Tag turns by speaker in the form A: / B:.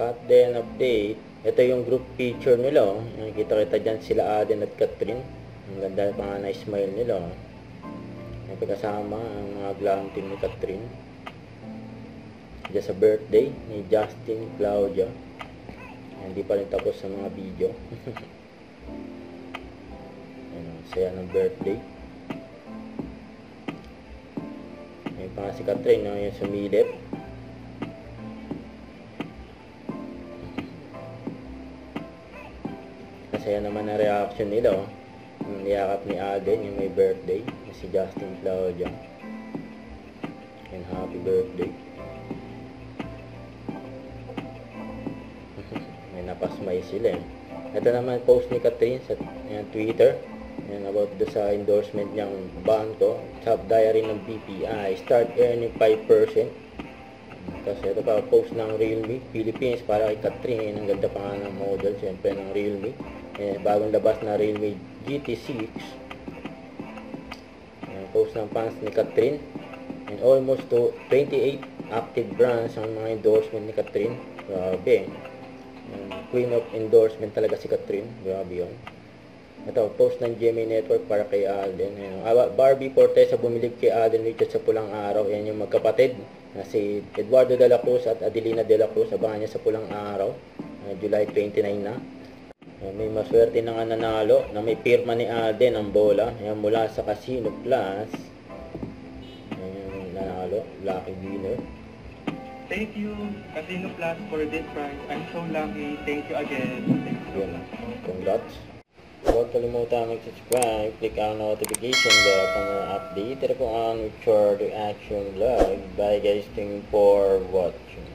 A: Cut then update. Ito yung group picture nila. Oh. Nakikita kita dyan sila Aden at Catherine. Ang ganda pa nga na smile nila. Oh. May pagkasama ang mga glam team ni Catherine. Diyan sa birthday ni Justin Claudia. Hindi pa rin tapos sa mga video. Saya ng birthday. May pa si Catherine, no? Yung sumilip. Masaya naman ang reaction nila. Oh. Yung niyakap ni Aden, yung may birthday. Si Justin Claudia. And happy birthday. May napasmay sila. Ito naman post ni Catherine sa Twitter. Yan, about sa endorsement niyang bangko, top diary ng BPI, start earning 5%. Tapos ito pa, post ng Realme Philippines para kay Catherine. Ang ganda pa nga ng model, siyempre ng Realme. Bagong labas na Realme GT6. Post ng fans ni Catherine. And almost to 28 active brands ang mga endorsement ni Catherine. Grabe. Queen of endorsement talaga si Catherine. Grabe yun. Ito, post ng GMA Network para kay Alden. Barbie Fortesa bumilig kay Alden Richards sa Pulang Araw. Yan yung magkapatid na si Eduardo de la Cruz at Adelina de la Cruz. Abangan niya sa Pulang Araw. July 29 na. May maswerte na nga nanalo na may pirma ni Alden ang bola. Yan, mula sa Casino Plus. Yan, nanalo. Lucky winner.
B: Thank you, Casino Plus, for this prize. I'm so lucky. Thank you again.
A: Yan. Congrats. Huwag kalimutan mag-subscribe, click ang notification bell kung update. Ito po ang Richard Reaction Vlog. Bye guys, thank you for watching.